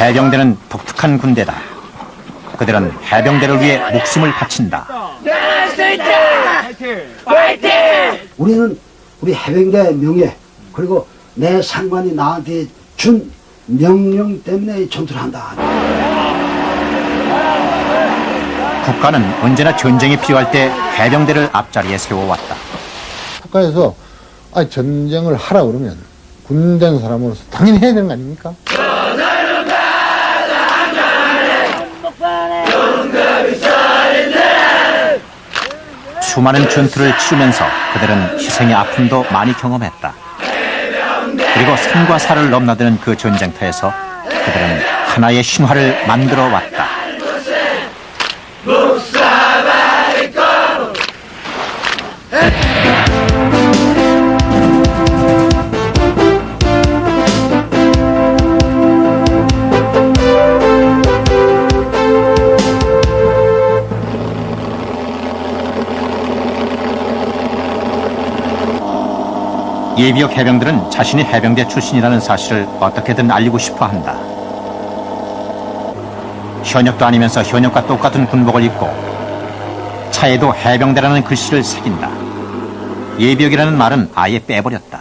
해병대는 독특한 군대다. 그들은 해병대를 위해 목숨을 바친다. 우리는 우리 해병대의 명예 그리고 내 상관이 나한테 준 명령 때문에 전투를 한다. 국가는 언제나 전쟁이 필요할 때 해병대를 앞자리에 세워왔다. 국가에서 전쟁을 하라 그러면 군된 사람으로서 당연히 해야 되는 거 아닙니까? 수많은 전투를 치르면서 그들은 희생의 아픔도 많이 경험했다. 그리고 산과 산을 넘나드는 그 전쟁터에서 그들은 하나의 신화를 만들어 왔다. 예비역 해병들은 자신이 해병대 출신이라는 사실을 어떻게든 알리고 싶어 한다. 현역도 아니면서 현역과 똑같은 군복을 입고 차에도 해병대라는 글씨를 새긴다. 예비역이라는 말은 아예 빼버렸다.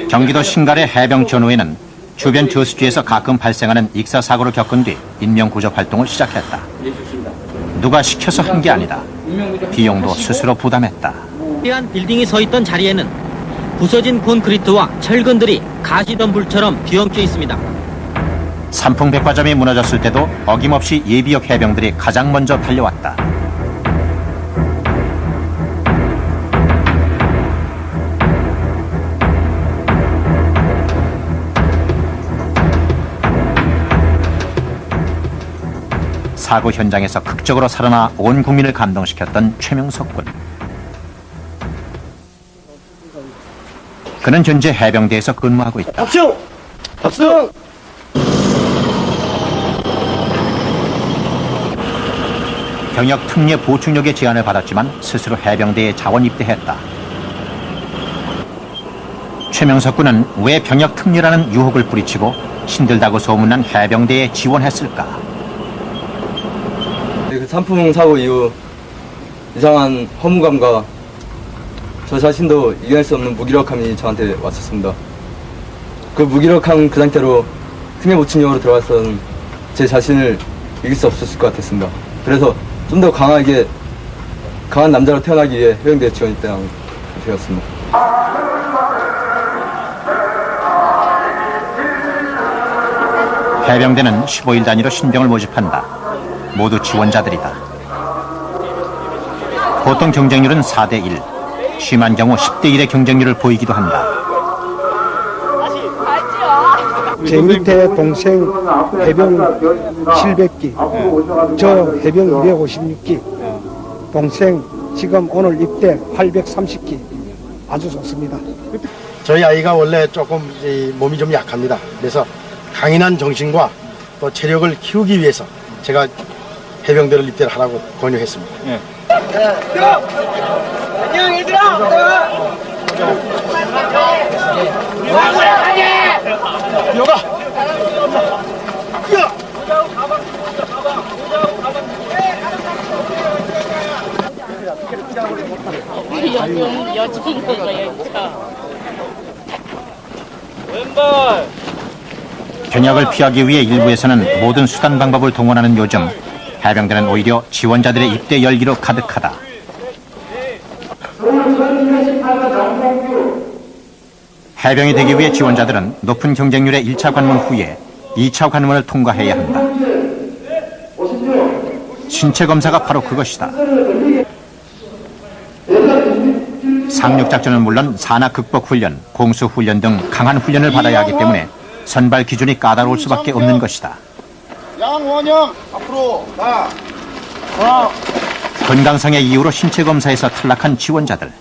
경기도 신갈의 해병 전후에는 주변 저수지에서 가끔 발생하는 익사사고를 겪은 뒤 인명구조 활동을 시작했다. 누가 시켜서 한 게 아니다. 비용도 스스로 부담했다. 한 빌딩이 서 있던 자리에는 부서진 콘크리트와 철근들이 가시덤불처럼 뒤엉켜 있습니다. 삼풍백화점이 무너졌을 때도 어김없이 예비역 해병들이 가장 먼저 달려왔다. 사고 현장에서 극적으로 살아나 온 국민을 감동시켰던 최명석 군. 그는 현재 해병대에서 근무하고 있다. 박수! 박수! 병역 특례 보충역의 제안을 받았지만 스스로 해병대에 자원 입대했다. 최명석 군은 왜 병역 특례라는 유혹을 뿌리치고 힘들다고 소문난 해병대에 지원했을까? 그 산풍 사고 이후 이상한 허무감과 저 자신도 이겨낼 수 없는 무기력함이 저한테 왔었습니다. 그 무기력한 그 상태로 특례 보충역으로 들어가서는 제 자신을 이길 수 없었을 것 같았습니다. 그래서 좀 더 강한 남자로 태어나기 위해 해병대에 지원 입대하였습니다. 해병대는 15일 단위로 신병을 모집한다. 모두 지원자들이다. 보통 경쟁률은 4대1. 심한 경우 10대1의 경쟁률을 보이기도 한다. 제 밑에 동생 해병 700기, 저 해병 256기, 동생 지금 오늘 입대 830기. 아주 좋습니다. 저희 아이가 원래 조금 몸이 좀 약합니다. 그래서 강인한 정신과 또 체력을 키우기 위해서 제가 해병대를 입대를 하라고 권유했습니다. 네. 안녕 얘들아! 여가! 여친 거예요, 왼발! 현역을 피하기 위해 일부에서는 모든 수단 방법을 동원하는 요즘 해병대는 오히려 지원자들의 입대 열기로 가득하다. 해병이 되기 위해 지원자들은 높은 경쟁률의 1차 관문 후에 2차 관문을 통과해야 한다. 신체 검사가 바로 그것이다. 상륙작전은 물론 산악 극복 훈련, 공수 훈련 등 강한 훈련을 받아야 하기 때문에 선발 기준이 까다로울 수밖에 없는 것이다. 양원영 앞으로 나. 건강상의 이유로 신체 검사에서 탈락한 지원자들.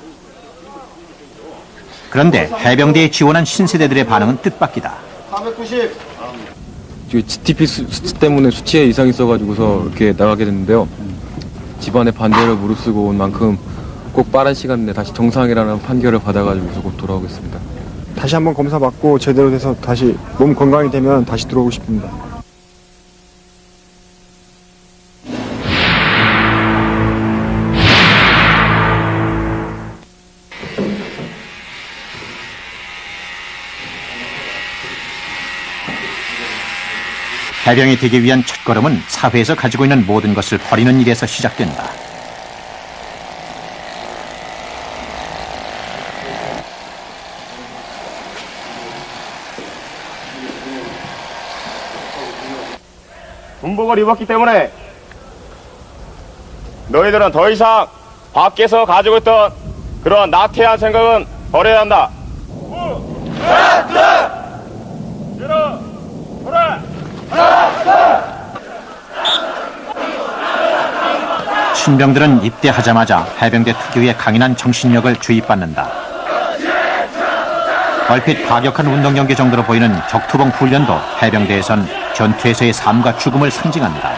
그런데 해병대에 지원한 신세대들의 반응은 뜻밖이다. 490. GTP 수치 때문에 수치에 이상이 있어가지고서 이렇게 나가게 됐는데요. 집안의 반대를 무릅쓰고 온 만큼 꼭 빠른 시간 내에 다시 정상이라는 판결을 받아가지고서 곧 돌아오겠습니다. 다시 한번 검사받고 제대로 돼서 다시 몸 건강이 되면 다시 들어오고 싶습니다. 해병이 되기 위한 첫걸음은 사회에서 가지고 있는 모든 것을 버리는 일에서 시작된다. 군복을 입었기 때문에 너희들은 더 이상 밖에서 가지고 있던 그런 나태한 생각은 버려야 한다. 신병들은 입대하자마자 해병대 특유의 강인한 정신력을 주입받는다. 얼핏 과격한 운동 경기 정도로 보이는 격투봉 훈련도 해병대에선 전투에서의 삶과 죽음을 상징한다.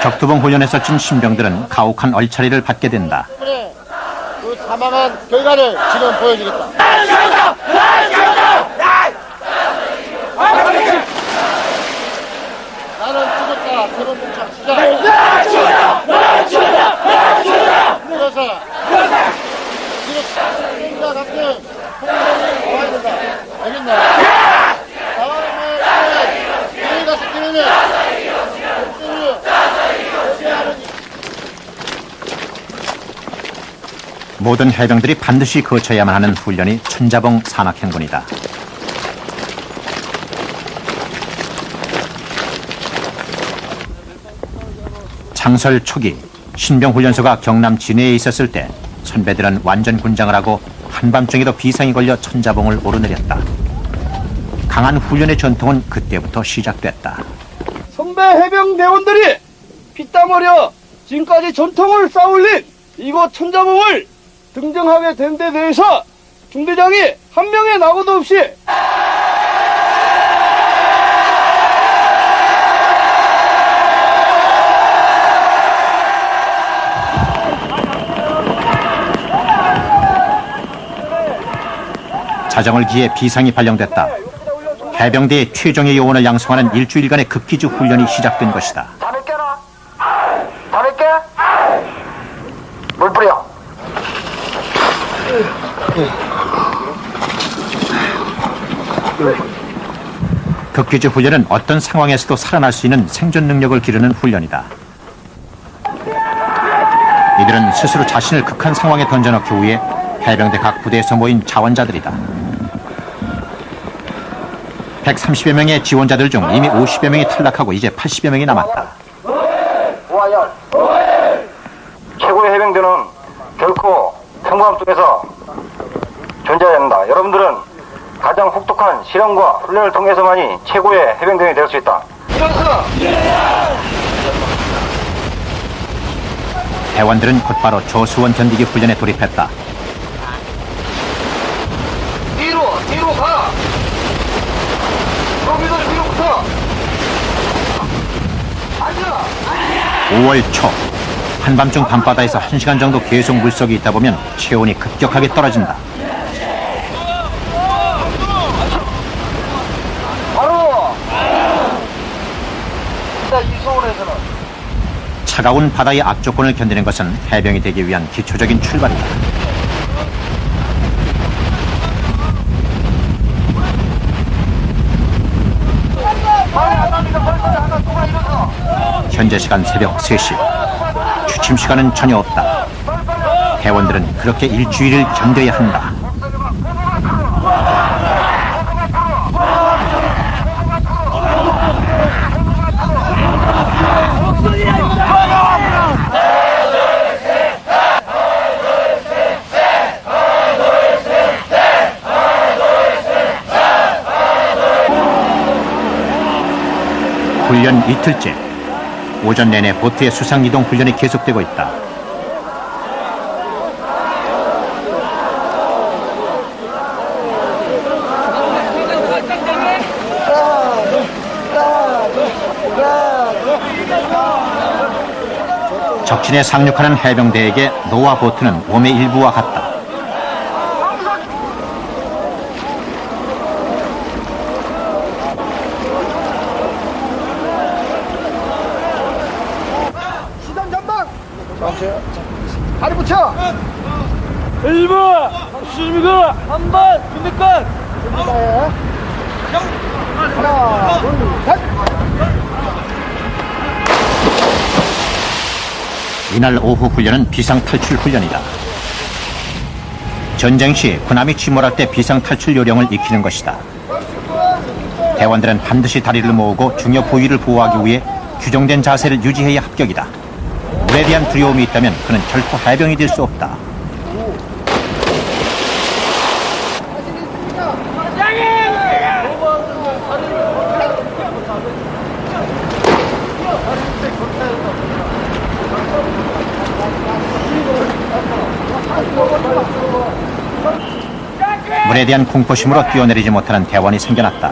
격투봉 훈련에서 찐 신병들은 가혹한 얼차리를 받게 된다. 그 사망한 결과를 지금 보여주겠다. 나는 죽었다. 대범봉창 시작. 그래서 지금 자 같은 행동이 와야 된다. 알겠나? 다음에 우리 가서 뛰면은 모든 해병들이 반드시 거쳐야만 하는 훈련이 천자봉 산악행군이다. 창설 초기 신병훈련소가 경남 진해에 있었을 때 선배들은 완전 군장을 하고 한밤중에도 비상이 걸려 천자봉을 오르내렸다. 강한 훈련의 전통은 그때부터 시작됐다. 선배 해병대원들이 피땀 흘려 지금까지 전통을 쌓아올린 이곳 천자봉을 등정하게 된 데 대해서 중대장이 한 명의 낙오도 없이 자정을 기해 비상이 발령됐다. 해병대의 최종의 요원을 양성하는 일주일간의 극기주 훈련이 시작된 것이다. 담에 깨라. 담에 깨. 물 뿌려. 극기주 훈련은 어떤 상황에서도 살아날 수 있는 생존 능력을 기르는 훈련이다. 이들은 스스로 자신을 극한 상황에 던져넣기 위해 해병대 각 부대에서 모인 자원자들이다. 130여 명의 지원자들 중 이미 50여 명이 탈락하고 이제 80여 명이 남았다. 오하열. 최고의 해병대는 결코 평범함 속에서 존재해야 한다. 여러분들은 가장 혹독한 실험과 훈련을 통해서만이 최고의 해병대원이 될 수 있다. 일어서! 대원들은 곧바로 저수원 견디기 훈련에 돌입했다. 뒤로 가! 거기서 뒤로 붙어! 앉아! 5월 초 한밤중 밤바다에서 1시간 정도 계속 물속에 있다 보면 체온이 급격하게 떨어진다. 바로! 이소원에서는 차가운 바다의 악조건을 견디는 것은 해병이 되기 위한 기초적인 출발이다. 현재 시간 새벽 3시. 취침 시간은 전혀 없다. 대원들은 그렇게 일주일을 견뎌야 한다. 훈련 이틀째. 오전 내내 보트의 수상이동 훈련이 계속되고 있다. 적진에 상륙하는 해병대에게 노아 보트는 몸의 일부와 같다. 시선 전방. 다리 붙여. 1번 수심이가 3번 준비권. 하나, 둘, 셋. 이날 오후 훈련은 비상탈출 훈련이다. 전쟁 시 군함이 침몰할 때 비상탈출 요령을 익히는 것이다. 대원들은 반드시 다리를 모으고 중요 부위를 보호하기 위해 규정된 자세를 유지해야 합격이다. 물에 대한 두려움이 있다면 그는 결코 해병이 될 수 없다. 물에 대한 공포심으로 뛰어내리지 못하는 대원이 생겨났다.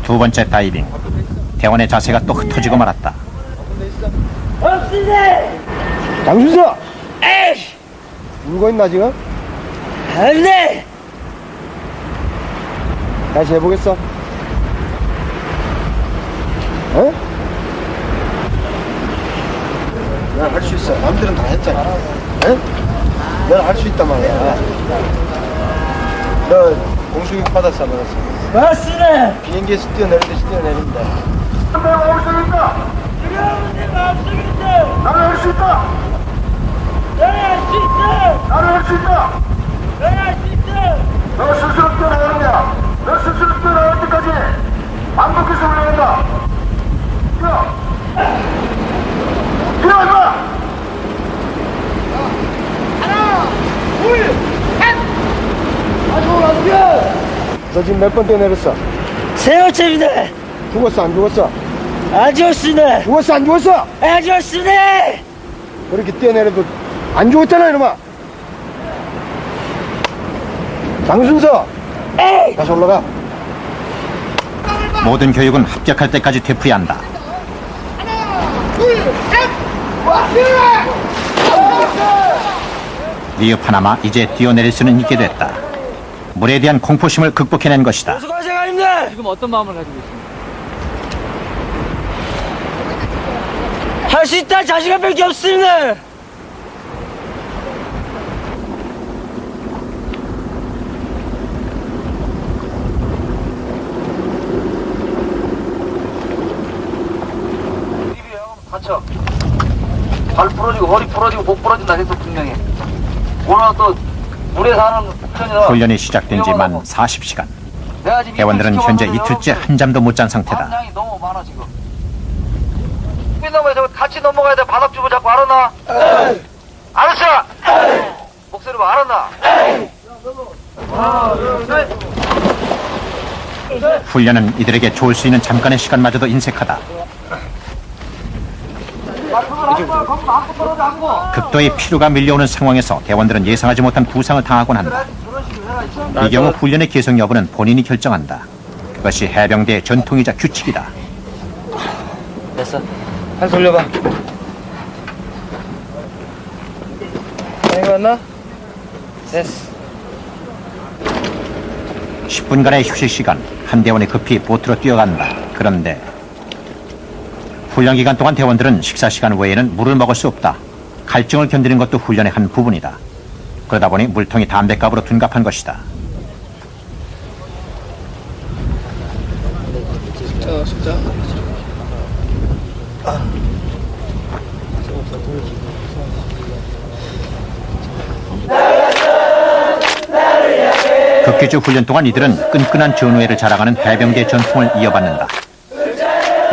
두 번째 다이빙. 대원의 자세가 또 흩어지고 말았다. 장준서! 울고 있나 지금? 안돼. 다시 해보겠어? 어? 난 할 수 있어. 남들은 다 했잖아. 응? 넌 할 수 있단 말이야. 너 공수교육 받았어, 안 받았어? 맞습니다. 비행기에서 뛰어내리듯이 뛰어내린다. 내가 올 수 있다. 나는 할 수 있다. 나는 할 수 있다. 나는 할 수 있다. 나는 할 수 있다. 너 스스로 뛰어나가느냐? 너 스스로 뛰어나갈 때까지 반복해서 올라간다. 뛰어. 뛰어, 임마. 하나, 둘, 셋. 안 뛰어! 너 지금 몇 번 뛰어내렸어? 세 번째입니다. 죽었어 안 죽었어? 안 죽었습니다. 죽었어 안 죽었어? 안 죽었습니다. 그렇게 뛰어내려도 안 죽었잖아 이놈아. 장순서 다시 올라가. 모든 교육은 합격할 때까지 되풀이한다. 둘, 셋. 와, 리어파나마 이제 뛰어내릴 수는 있게 됐다. 물에 대한 공포심을 극복해낸 것이다. 수고하셨습니다. 지금 어떤 마음을 가지고 있습니까? 할 수 있다 자신감밖에 없습니다. 다쳐. 발 부러지고 허리 부러지고 목 부러진다 해서 분명히. 오늘 또 물에 사는 편이라. 훈련이 시작된 지 만 40시간. 대원들은 현재 이틀째 한 잠도 못 잔 상태다. 방향이 너무 많아 지금. 넘어야 저 같이 넘어가야 돼. 바닥 주부 자꾸 알았나? 알았어. 목소리 봐 알았나? 훈련은 이들에게 좋을 수 있는 잠깐의 시간마저도 인색하다. 극도의 피로가 밀려오는 상황에서 대원들은 예상하지 못한 부상을 당하곤 한다. 이 경우 훈련의 계속 여부는 본인이 결정한다. 그것이 해병대의 전통이자 규칙이다. 됐어. 한 돌려봐. 이거 맞나? 됐어. 10분간의 휴식 시간, 한 대원이 급히 보트로 뛰어간다. 그런데 훈련 기간 동안 대원들은 식사 시간 외에는 물을 먹을 수 없다. 갈증을 견디는 것도 훈련의 한 부분이다. 그러다 보니 물통이 담뱃값으로 둔갑한 것이다. 극기주 훈련 동안 이들은 끈끈한 전우회를 자랑하는 해병대 전통을 이어받는다.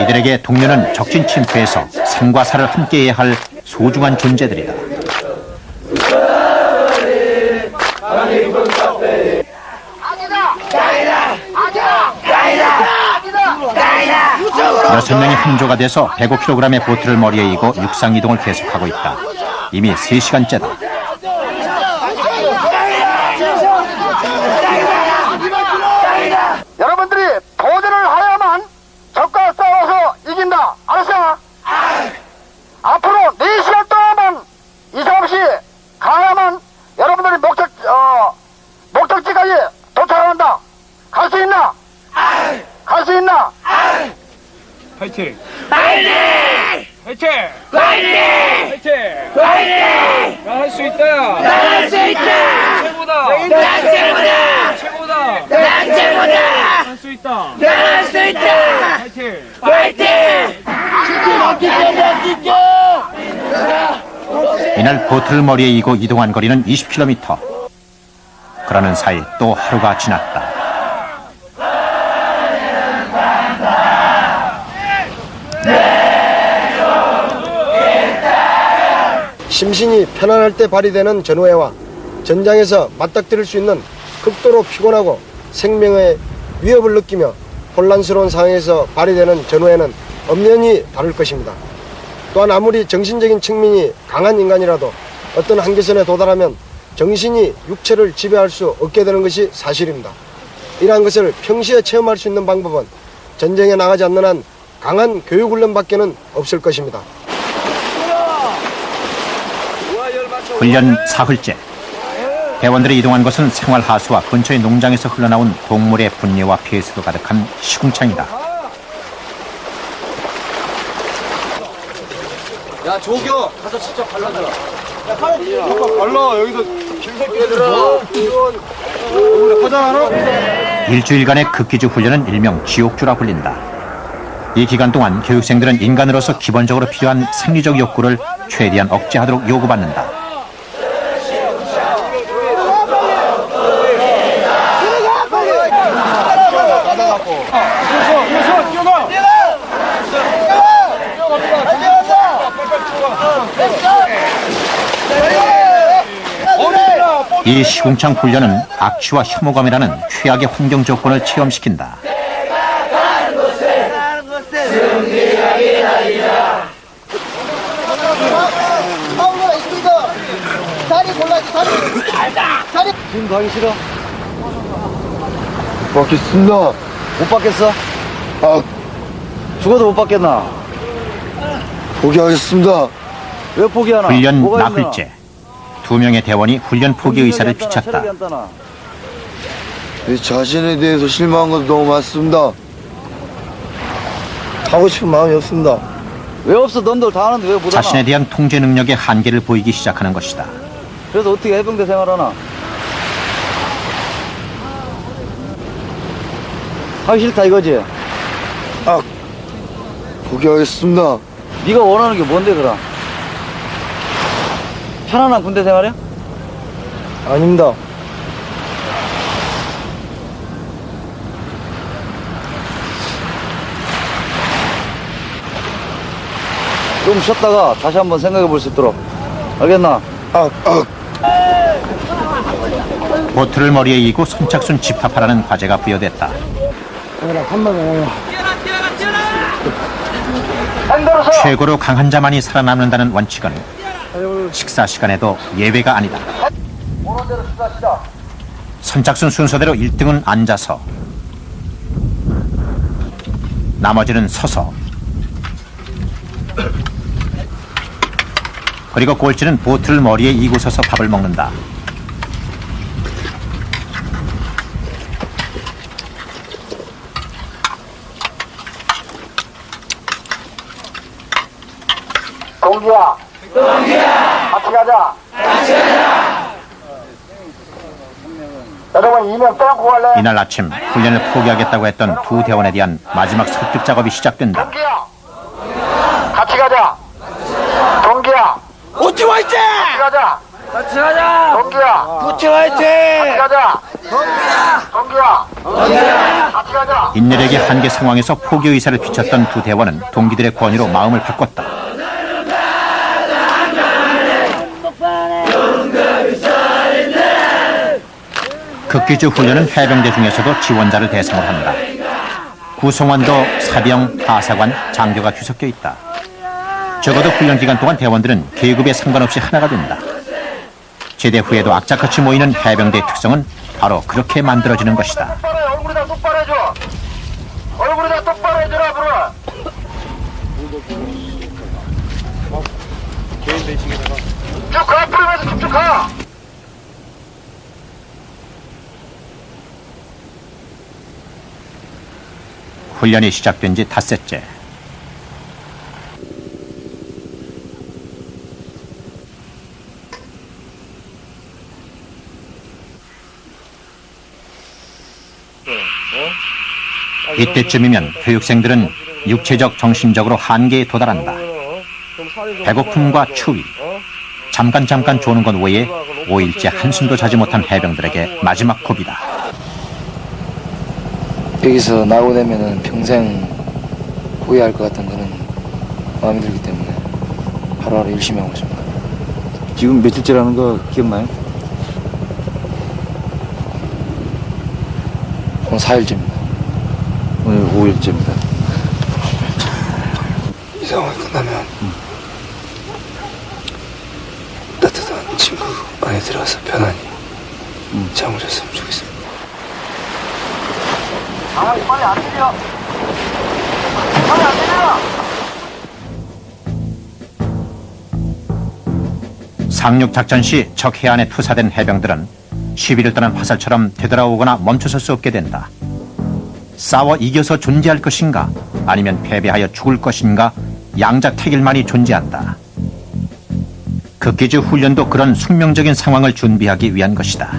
이들에게 동료는 적진 침투에서 산과 사를 함께해야 할 소중한 존재들이다. 여섯 명이 한조가 돼서 105kg의 보트를 머리에 이고 육상 이동을 계속하고 있다. 이미 3시간째다. 화이팅! 파이팅! 화이팅! 파이팅! 화이팅! 파이팅! 난 할 수 있다! 난 할 수 있다! 최고다! 난 최고다! 최고다! 난 최고다! 할 수 있다! 난 할 수 있다! 화이팅! 파이팅! 이날 보트를 머리에 이고 이동한 거리는 20km. 그러는 사이 또 하루가 지났다. 심신이 편안할 때 발휘되는 전우회와 전장에서 맞닥뜨릴 수 있는 극도로 피곤하고 생명의 위협을 느끼며 혼란스러운 상황에서 발휘되는 전우회는 엄연히 다를 것입니다. 또한 아무리 정신적인 측면이 강한 인간이라도 어떤 한계선에 도달하면 정신이 육체를 지배할 수 없게 되는 것이 사실입니다. 이러한 것을 평시에 체험할 수 있는 방법은 전쟁에 나가지 않는 한 강한 교육훈련밖에는 없을 것입니다. 훈련 사흘째. 대원들이 이동한 것은 생활하수와 근처의 농장에서 흘러나온 동물의 분뇨와 폐수로 가득한 시궁창이다. 야, 조교! 가서 직접 발라줘라. 발라, 여기서 얘들아! 일주일간의 극기주 훈련은 일명 지옥주라 불린다. 이 기간 동안 교육생들은 인간으로서 기본적으로 필요한 생리적 욕구를 최대한 억제하도록 요구받는다. 이 시궁창 훈련은 악취와 혐오감이라는 최악의 환경 조건을 체험시킨다. 지금 가기 싫어? 못 받겠습니다. 못 받겠어? 아, 죽어도 못 받겠나? 포기하겠습니다. 왜 포기하나? 훈련 뭐가 있나? 나흘째. 2명의 대원이 훈련 포기 의사를 비쳤다. 내 자신에 대해서 실망한 것도 너무 많습니다. 하고 싶은 마음이 없습니다. 왜 없어? 넌들 다 하는데 왜 못하나? 자신에 대한 통제 능력의 한계를 보이기 시작하는 것이다. 그래서 어떻게 해병대 생활하나? 하기 싫다 이거지? 아, 포기하겠습니다. 네가 원하는 게 뭔데 그럼? 편안한 군대 생활이야? 아닙니다. 좀 쉬었다가 다시 한번 생각해 볼 수 있도록 알겠나? 보트를 머리에 이고 선착순 집합하라는 과제가 부여됐다. 최고로 강한 자만이 살아남는다는 원칙은 식사 시간에도 예외가 아니다. 선착순 순서대로 1등은 앉아서, 나머지는 서서, 그리고 꼴찌는 보트를 머리에 이고 서서 밥을 먹는다. 동기야. 같이 가자. 여러분, 이면 빼고 갈래? 이날 아침 훈련을 포기하겠다고 했던 두 대원에 대한 마지막 설득 작업이 시작된다. 동기야. 같이 가자. 동기야. 오티 화이팅! 같이 가자. 같이 가자! 동기야. 오티 화이팅! 같이 가자. 동기야. 동기야. 같이 가자. 인내력의 한계 상황에서 포기 의사를 비쳤던 두 대원은 동기들의 권유로 마음을 바꿨다. 극기주 훈련은 해병대 중에서도 지원자를 대상으로 한다. 구성원도 사병, 하사관, 장교가 뒤섞여 있다. 적어도 훈련 기간 동안 대원들은 계급에 상관없이 하나가 된다. 제대 후에도 악착같이 모이는 해병대의 특성은 바로 그렇게 만들어지는 것이다. 얼굴에다 똑바로 해줘. 얼굴에다 똑바로 해줘라, 앞으로. 쭉 가, 앞으로 쭉쭉 가. 훈련이 시작된 지 닷새째. 이때쯤이면 교육생들은 육체적, 정신적으로 한계에 도달한다. 배고픔과 추위, 잠깐 조는 것 외에 5일째 한숨도 자지 못한 해병들에게 마지막 고비다. 여기서 나오고 되면은 평생 후회할 것 같은 그런 마음이 들기 때문에 하루하루 열심히 하고 있습니다. 지금 며칠째라는 거 기억나요? 오늘 4일째입니다. 오늘 5일째입니다. 이 상황이 끝나면 따뜻한 친구 안에 들어가서 편안히 잠을 잤으면 좋겠습니다. 빨리 안 들려. 빨리 안 들려. 상륙작전 시 적 해안에 투사된 해병들은 시비를 떠난 화살처럼 되돌아오거나 멈춰설 수 없게 된다. 싸워 이겨서 존재할 것인가 아니면 패배하여 죽을 것인가 양자택일만이 존재한다. 극기주 훈련도 그런 숙명적인 상황을 준비하기 위한 것이다.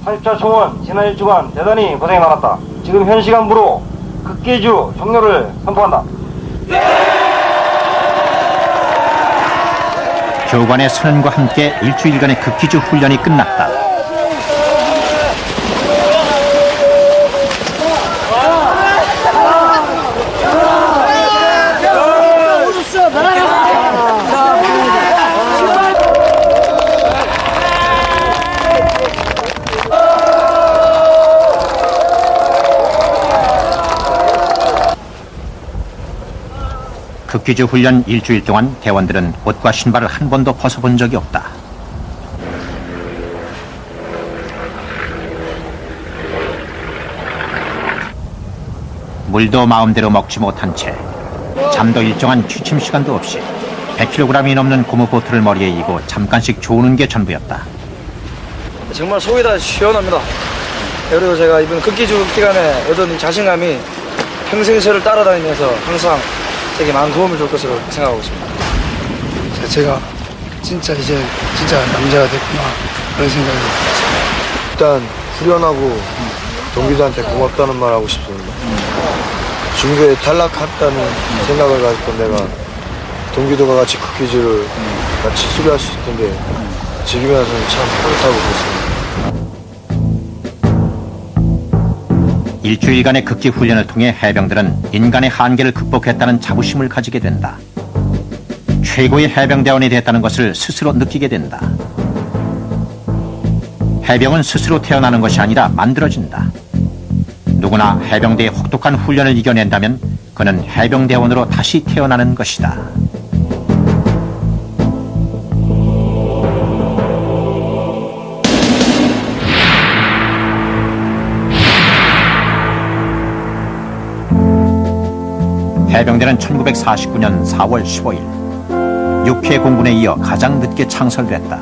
사십자 총원 지난 일주간 대단히 고생이 많았다. 지금 현 시간부로 극기주 종료를 선포한다. 교관의 선언과 함께 일주일간의 극기주 훈련이 끝났다. 극기주 훈련 일주일 동안 대원들은 옷과 신발을 한 번도 벗어본 적이 없다. 물도 마음대로 먹지 못한 채 잠도 일정한 취침 시간도 없이 100kg이 넘는 고무보트를 머리에 이고 잠깐씩 조는 게 전부였다. 정말 속이 다 시원합니다. 그리고 제가 이번 극기주 기간에 얻은 이 자신감이 평생 저를 따라다니면서 항상 되게 많은 도움을 줄 것으로 생각하고 있습니다. 제가 진짜 이제 남자가 됐구나 그런 생각이 들었어요. 일단 후련하고 동기들한테 고맙다는 말 하고 싶습니다. 중교에 탈락했다는 생각을 가지고 내가 동기들과 같이 극기주를 같이 수료할 수 있던 게 지금에서는 참 뿌듯하고 그렇습니다. 일주일간의 극기 훈련을 통해 해병들은 인간의 한계를 극복했다는 자부심을 가지게 된다. 최고의 해병대원이 됐다는 것을 스스로 느끼게 된다. 해병은 스스로 태어나는 것이 아니라 만들어진다. 누구나 해병대의 혹독한 훈련을 이겨낸다면 그는 해병대원으로 다시 태어나는 것이다. 해병대는 1949년 4월 15일 6회 공군에 이어 가장 늦게 창설됐다.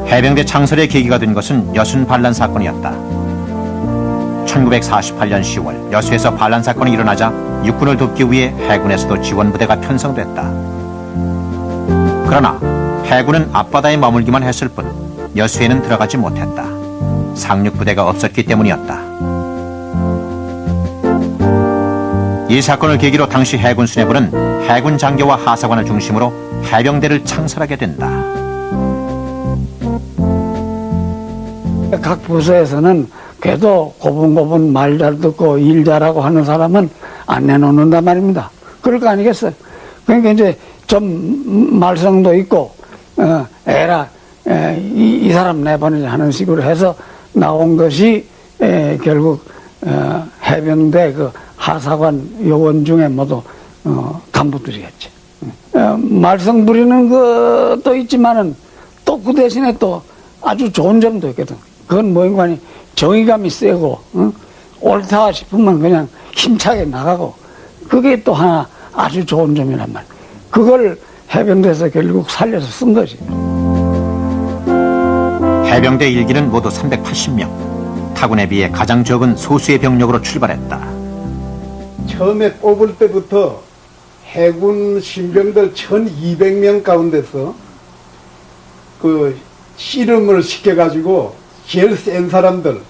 해병대 창설의 계기가 된 것은 여순 반란 사건이었다. 1948년 10월 여수에서 반란 사건이 일어나자 육군을 돕기 위해 해군에서도 지원부대가 편성됐다. 그러나 해군은 앞바다에 머물기만 했을 뿐 여수에는 들어가지 못했다. 상륙부대가 없었기 때문이었다. 이 사건을 계기로 당시 해군 수뇌부는 해군 장교와 하사관을 중심으로 해병대를 창설하게 된다. 각 부서에서는 그래도 고분고분 말 잘 듣고 일 잘하고 하는 사람은 안 내놓는단 말입니다. 그럴 거 아니겠어요? 그러니까 이제 좀 말썽도 있고 이 사람 내보내자 하는 식으로 해서 나온 것이 결국 해병대 그 하사관 요원 중에 모두 간부들이었지. 말썽 부리는 것도 있지만은 또 그 대신에 또 아주 좋은 점도 있거든. 그건 뭐인가니 정의감이 세고 옳다 싶으면 그냥 힘차게 나가고 그게 또 하나 아주 좋은 점이란 말이야. 그걸 해병대에서 결국 살려서 쓴 거지. 해병대 일기는 모두 380명. 타군에 비해 가장 적은 소수의 병력으로 출발했다. 처음에 뽑을 때부터 해군 신병들 1200명 가운데서 그 씨름을 시켜가지고 제일 센 사람들,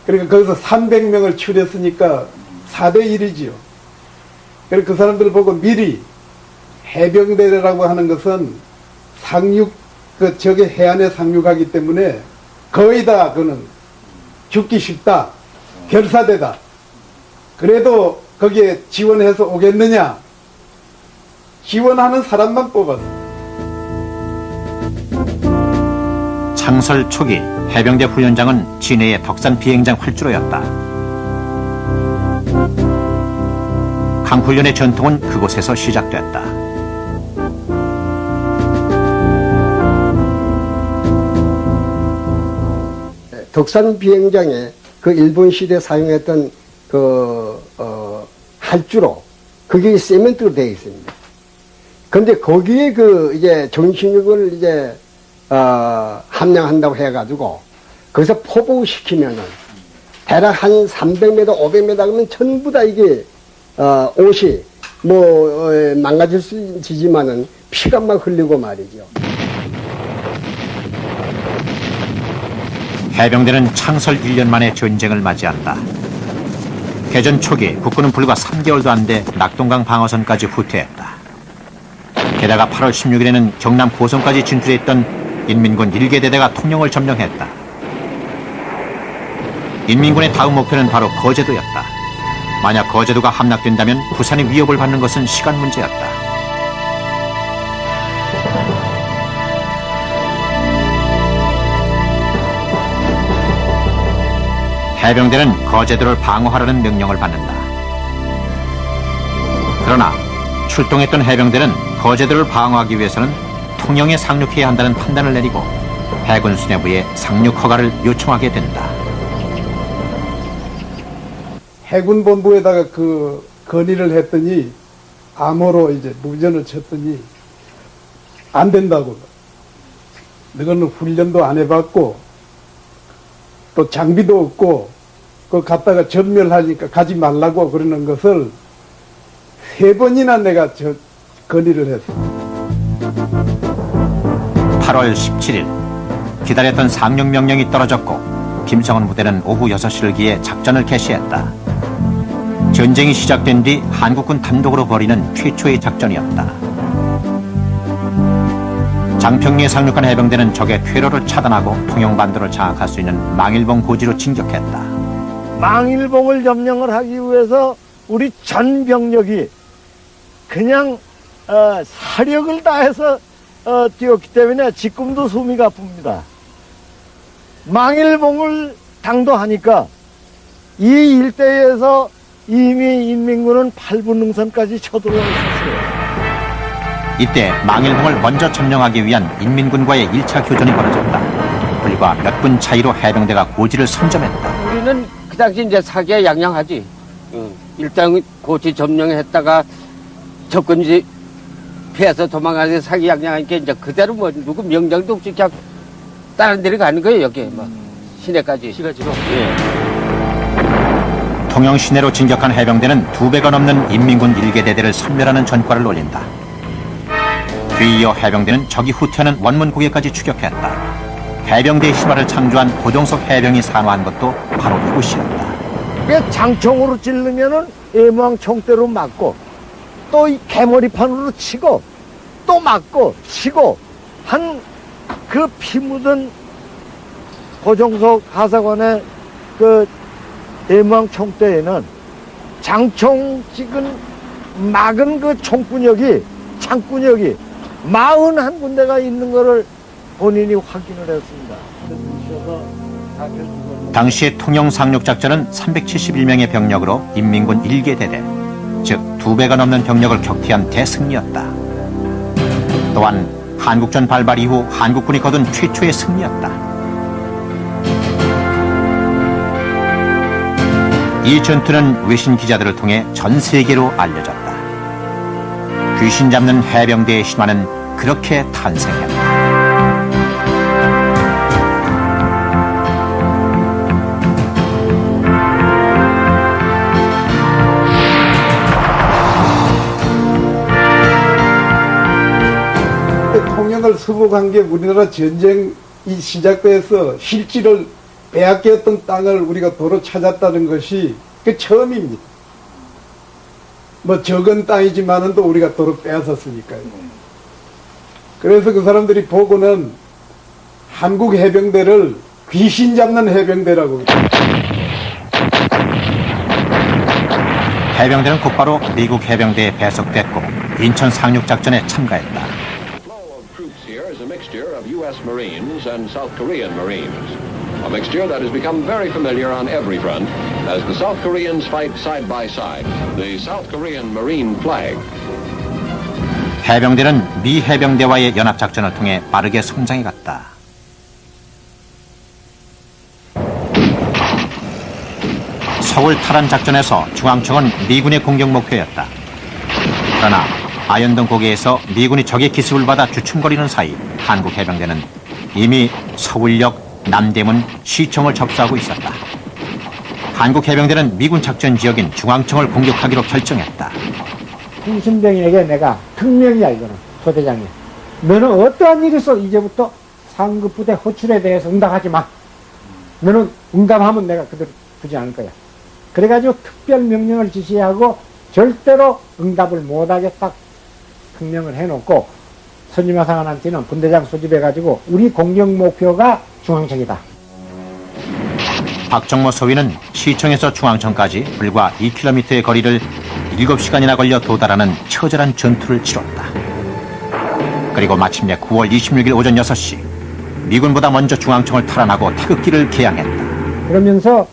그러니까 거기서 300명을 추렸으니까 4대1이지요. 그래서 그 사람들을 보고 미리 해병대라고 하는 것은 상륙, 그 적의 해안에 상륙하기 때문에 거의 다 그는 죽기 쉽다, 결사대다. 그래도 거기에 지원해서 오겠느냐? 지원하는 사람만 뽑았어. 창설 초기 해병대 훈련장은 진해의 덕산 비행장 활주로였다. 강훈련의 전통은 그곳에서 시작됐다. 덕산 비행장에 그 일본 시대에 사용했던 활주로, 그게 세멘트로 되어 있습니다. 근데 거기에 이제 정신력을 이제 함량한다고 해가지고 거기서 포복시키면은 대략 한 300m, 500m 그러면 전부 다 이게 옷이 망가지지만은 피가 막 흘리고 말이죠. 해병대는 창설 1년 만에 전쟁을 맞이한다. 개전 초기 국군은 불과 3개월도 안 돼 낙동강 방어선까지 후퇴했다. 게다가 8월 16일에는 경남 고성까지 진출했던 인민군 1개 대대가 통영을 점령했다. 인민군의 다음 목표는 바로 거제도였다. 만약 거제도가 함락된다면 부산이 위협을 받는 것은 시간 문제였다. 해병대는 거제도를 방어하라는 명령을 받는다. 그러나 출동했던 해병대는 거제도를 방어하기 위해서는 통영에 상륙해야 한다는 판단을 내리고 해군 수뇌부에 상륙 허가를 요청하게 된다. 해군 본부에다가 그 건의를 했더니 암호로 이제 무전을 쳤더니 안 된다고. 너는 훈련도 안 해봤고 또 장비도 없고 그 갔다가 전멸하니까 가지 말라고 그러는 것을 3번이나 내가 건의를 했어. 8월 17일 기다렸던 상륙 명령이 떨어졌고 김성원 부대는 오후 6시를 기해 작전을 개시했다. 전쟁이 시작된 뒤 한국군 단독으로 벌이는 최초의 작전이었다. 장평리에 상륙한 해병대는 적의 퇴로를 차단하고 통영반도를 장악할 수 있는 망일봉 고지로 진격했다. 망일봉을 점령을 하기 위해서 우리 전 병력이 그냥 사력을 다해서 뛰었기 때문에 지금도 숨이 가쁩니다. 망일봉을 당도하니까 이 일대에서 이미 인민군은 8분 능선까지 쳐들어와 있었어요. 이때 망일봉을 먼저 점령하기 위한 인민군과의 1차 교전이 벌어졌다. 불과 몇 분 차이로 해병대가 고지를 선점했다. 우리는 그 당시 이제 사기에 양양하지. 일단 고지 점령했다가 적군지 피해서 도망가서 사기 양양하니까 이제 그대로 누구 명령도 없이 그냥 다른 데로 가는 거예요, 여기 시내까지. 시가지로. 예. 통영 시내로 진격한 해병대는 2배가 넘는 인민군 1개 대대를 섬멸하는 전과를 올린다. 뒤이어 해병대는 적이 후퇴하는 원문고개까지 추격했다. 해병대의 신화를 창조한 고종석 해병이 산화한 것도 바로 이곳이었다. 장총으로 찌르면은 애무항 총대로 맞고 또 이 개머리판으로 치고 또 맞고 치고 한 그 피 묻은 고종석 하사관의 그 애무항 총대에는 장총 찍은 막은 그 총군역이 창군역이 41군데가 있는 거를 본인이 확인을 했습니다. 당시의 통영 상륙 작전은 371명의 병력으로 인민군 1개 대대, 즉 2배가 넘는 병력을 격퇴한 대승리였다. 또한 한국전 발발 이후 한국군이 거둔 최초의 승리였다. 이 전투는 외신 기자들을 통해 전 세계로 알려졌다. 귀신 잡는 해병대의 신화는 그렇게 탄생했다. 수복한 게 우리나라 전쟁이 시작돼서 실지를 빼앗겼던 땅을 우리가 도로 찾았다는 것이 그 처음입니다. 뭐 적은 땅이지만은 또 우리가 도로 빼앗았으니까요. 그래서 그 사람들이 보고는 한국 해병대를 귀신 잡는 해병대라고. 해병대는 곧바로 미국 해병대에 배속됐고 인천 상륙작전에 참가했다. Here is a mixture of U.S. Marines and South Korean Marines. A mixture that has become very familiar on every front as the South Koreans fight side by side. The South Korean Marine flag. 해병대는 미 해병대와의 연합작전을 통해 빠르게 성장해갔다. 서울 탈환 작전에서 중앙청은 미군의 공격 목표였다. 그러나 아현동 고개에서 미군이 적의 기습을 받아 주춤거리는 사이 한국 해병대는 이미 서울역, 남대문, 시청을 접수하고 있었다. 한국 해병대는 미군 작전 지역인 중앙청을 공격하기로 결정했다. 홍신병에게 내가 특명이야, 이거는 소대장이. 너는 어떠한 일이 있어 이제부터 상급부대 호출에 대해서 응답하지 마. 너는 응답하면 내가 그대로 두지 않을 거야. 그래가지고 특별 명령을 지시하고 절대로 응답을 못하겠다 특명을 해놓고 선임하상한테는 분대장 소집해가지고 우리 공격 목표가 중앙청이다. 박정모 소위는 시청에서 중앙청까지 불과 2km의 거리를 7시간이나 걸려 도달하는 처절한 전투를 치렀다. 그리고 마침내 9월 26일 오전 6시 미군보다 먼저 중앙청을 탈환하고 태극기를 개양했다. 그러면서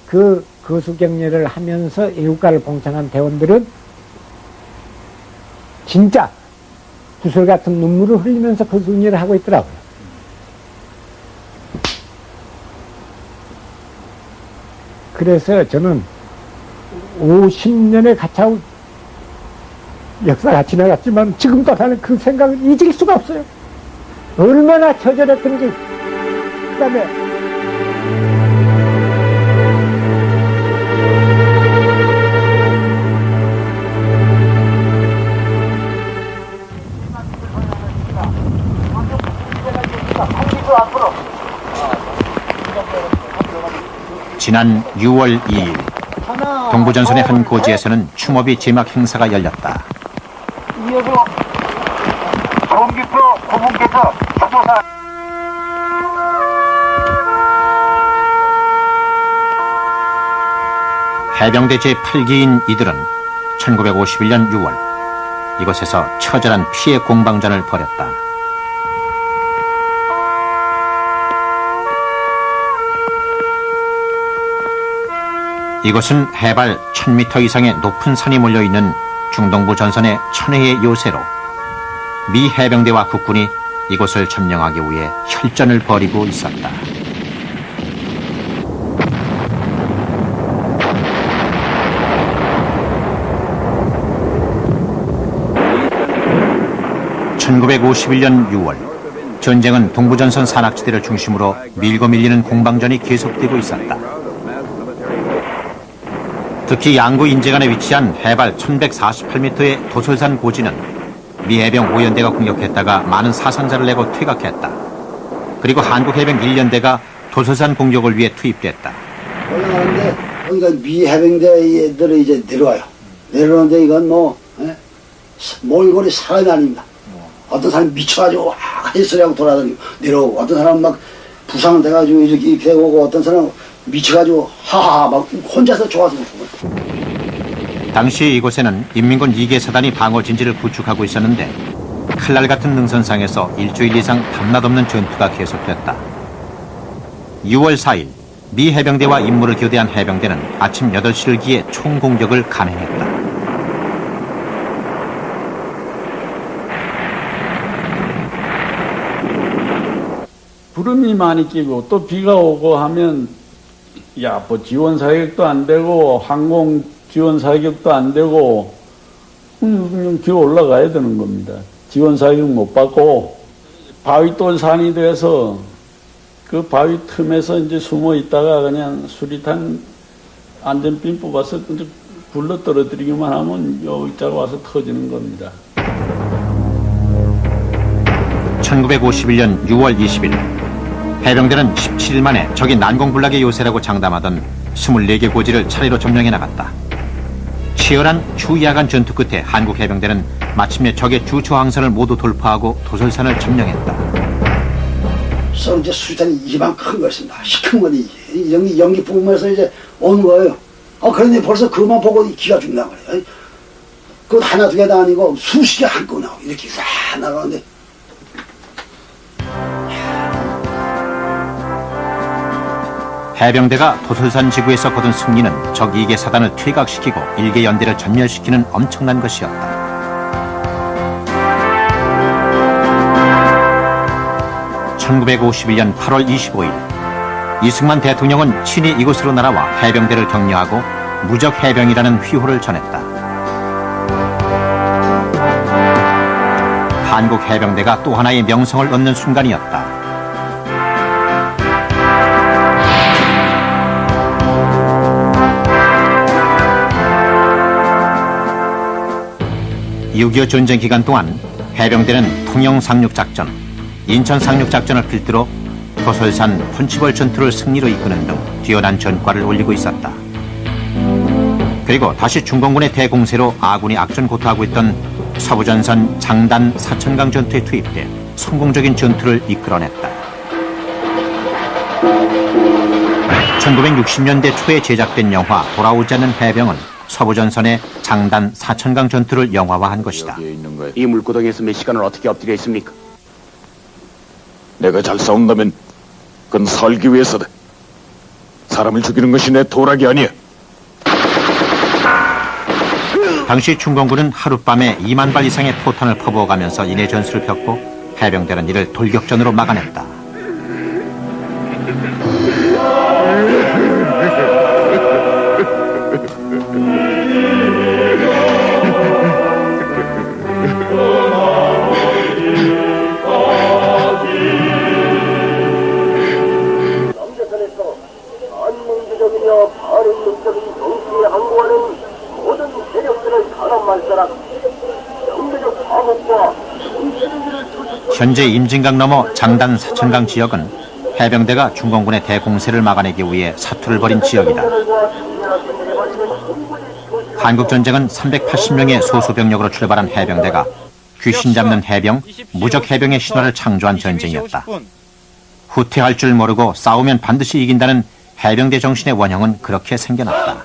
그 거수경례를 하면서 애국가를 봉창한 대원들은 진짜 구슬 같은 눈물을 흘리면서 거수경례를 하고 있더라고요. 그래서 저는 50년의 가차운 역사가 지나갔지만 지금도 나는 그 생각을 잊을 수가 없어요. 얼마나 처절했던지. 그 다음에 지난 6월 2일 동부전선의 한 고지에서는 추모비 제막 행사가 열렸다. 이어서 정기표 고문께서 축도사 해병대 제8기인 이들은 1951년 6월 이곳에서 처절한 피해 공방전을 벌였다. 이곳은 해발 1000m 이상의 높은 산이 몰려있는 중동부 전선의 천혜의 요새로 미 해병대와 국군이 이곳을 점령하기 위해 혈전을 벌이고 있었다. (1951년 6월) 전쟁은 동부전선 산악지대를 중심으로 밀고 밀리는 공방전이 계속되고 있었다. 특히 양구 인제간에 위치한 해발 1148m의 도솔산 고지는 미 해병 5연대가 공격했다가 많은 사상자를 내고 퇴각했다. 그리고 한국 해병 1연대가 도솔산 공격을 위해 투입됐다. 올라가는데 여기가 미 해병대들이 이제 내려와요. 내려오는데 이건 뭐 몰골이 사람이 아닙니다. 어떤 사람이 미쳐가지고 와 헬스리하고 돌아다니고 내려오고 어떤 사람은 막 부상을 돼가지고 이렇게 되고 오고 어떤 사람은 미쳐가지고 하하 막 혼자서 좋아서 웃고. 당시 이곳에는 인민군 2개 사단이 방어 진지를 구축하고 있었는데 칼날 같은 능선상에서 일주일 이상 밤낮 없는 전투가 계속됐다. 6월 4일 미 해병대와 임무를 교대한 해병대는 아침 8시를 기해 총공격을 감행했다. 구름이 많이 끼고 또 비가 오고 하면 뭐 지원 사격도 안 되고 항공 지원 사격도 안 되고 그냥 기어 올라가야 되는 겁니다. 지원 사격 못 받고 바위돌 산이 돼서 그 바위 틈에서 이제 숨어 있다가 그냥 수리탄 안전핀 뽑아서 이제 굴러 떨어뜨리기만 하면 여기다가 와서 터지는 겁니다. 1951년 6월 20일 해병대는 17일 만에 적이 난공불락의 요새라고 장담하던 24개 고지를 차례로 점령해 나갔다. 치열한 추야간 전투 끝에 한국 해병대는 마침내 적의 주초항선을 모두 돌파하고 도솔산을 점령했다. 서로 이제 수탄이 이만 큰 거였습니다. 시큰 거지. 연기 뿜으면서 이제 오는 거예요. 그런데 벌써 그것만 보고 기가 죽는단 말이에요. 그것 하나 두 개도 아니고 수십 개 한꺼번에 나오고 이렇게 싹 나가는데. 해병대가 도솔산 지구에서 거둔 승리는 적 2개 사단을 퇴각시키고 1개 연대를 전멸시키는 엄청난 것이었다. (1951년 8월 25일) 이승만 대통령은 친히 이곳으로 날아와 해병대를 격려하고 무적해병이라는 휘호를 전했다. 한국 해병대가 또 하나의 명성을 얻는 순간이었다. (6.25) 전쟁 기간 동안 해병대는 통영 상륙작전, 인천 상륙작전을 필두로 도솔산 펀치볼 전투를 승리로 이끄는 등 뛰어난 전과를 올리고 있었다. 그리고 다시 중공군의 대공세로 아군이 악전고투하고 있던 서부전선 장단 사천강 전투에 투입돼 성공적인 전투를 이끌어냈다. 1960년대 초에 제작된 영화 돌아오지 않는 해병은 서부전선의 장단 사천강 전투를 영화화한 것이다. 이 물구덩이에서 몇 시간을 어떻게 엎드려 있습니까? 내가 잘 싸운다면 그건 살기 위해서다. 사람을 죽이는 것이 내 도락이 아니야. 당시 중공군은 하룻밤에 2만 발 이상의 포탄을 퍼부어가면서 인해 전술을 폈고 해병대는 이를 돌격전으로 막아냈다. 현재 임진강 넘어 장단 사천강 지역은 해병대가 중공군의 대공세를 막아내기 위해 사투를 벌인 지역이다. 한국전쟁은 380명의 소수병력으로 출발한 해병대가 귀신 잡는 해병, 무적 해병의 신화를 창조한 전쟁이었다. 후퇴할 줄 모르고 싸우면 반드시 이긴다는 해병대 정신의 원형은 그렇게 생겨났다.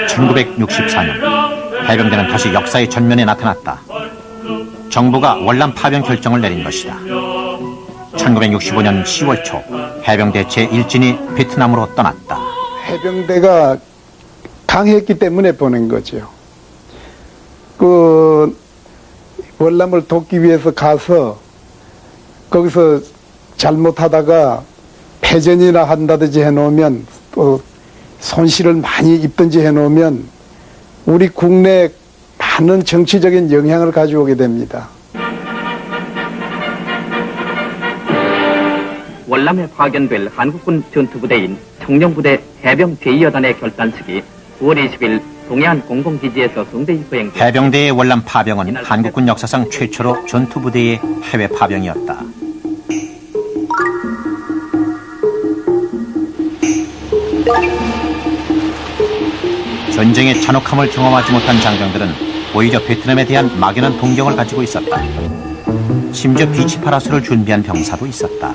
(1964년) 해병대는 다시 역사의 전면에 나타났다. 정부가 월남 파병 결정을 내린 것이다. 1965년 10월 초 해병대 제1진이 베트남으로 떠났다. 해병대가 강했기 때문에 보낸 거죠. 그 월남을 돕기 위해서 가서 거기서 잘못하다가 패전이나 한다든지 해놓으면 또 손실을 많이 입든지 해놓으면 우리 국내에 많은 정치적인 영향을 가져오게 됩니다. 월남에 파견될 한국군 전투부대인 청룡부대 해병 제2여단의 결단식이 9월 20일 동해안 공공기지에서 성대히 거행됐다. 해병대의 월남 파병은 한국군 역사상 최초로 전투부대의 해외 파병이었다. 전쟁의 잔혹함을 경험하지 못한 장병들은 오히려 베트남에 대한 막연한 동경을 가지고 있었다. 심지어 비치 파라솔을 준비한 병사도 있었다.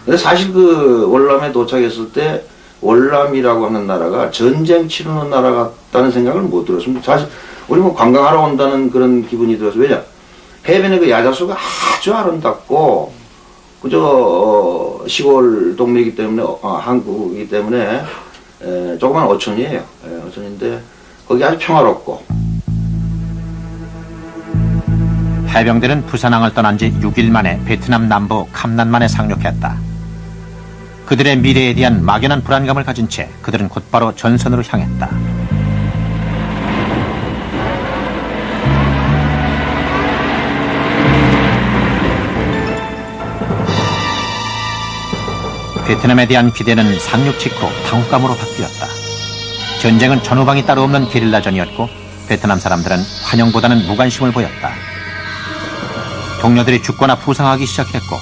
근데 사실 그 월남에 도착했을 때 월남이라고 하는 나라가 전쟁 치르는 나라 같다는 생각을 못 들었습니다. 사실 우리 뭐 관광하러 온다는 그런 기분이 들어서, 왜냐 해변의 그 야자수가 아주 아름답고 그저 시골 동네이기 때문에 한국이기 때문에 조그만 어촌이에요. 어촌인데 거기 아주 평화롭고. 해병대는 부산항을 떠난 지 6일 만에 베트남 남부 캄난만에 상륙했다. 그들의 미래에 대한 막연한 불안감을 가진 채 그들은 곧바로 전선으로 향했다. 베트남에 대한 기대는 상륙 직후 당혹감으로 바뀌었다. 전쟁은 전후방이 따로 없는 게릴라전이었고 베트남 사람들은 환영보다는 무관심을 보였다. 동료들이 죽거나 부상하기 시작했고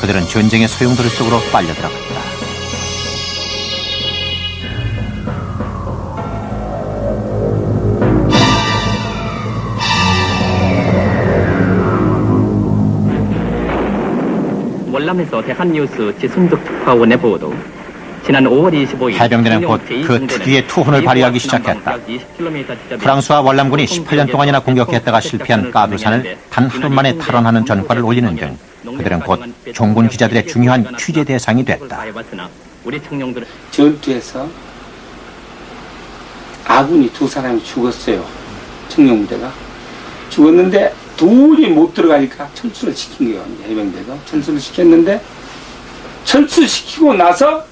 그들은 전쟁의 소용돌이 속으로 빨려들어갔다. 월남에서 대한뉴스 지순득 특파원의 보도. 지난 5월 25일 해병대는 곧 그 특유의 투혼을 발휘하기 시작했다. 프랑스와 월남군이 18년 동안이나 공격했다가 실패한 까두산을 단 하루 만에 탈환하는 전과를 올리는 등 그들은 곧 종군 기자들의 중요한 취재 대상이 됐다. 전투에서 아군이 2사람이 죽었어요. 청룡부대가 죽었는데 도저히 못 들어가니까 철수를 시킨 거예요. 해병대가 철수를 시켰는데 철수시키고 나서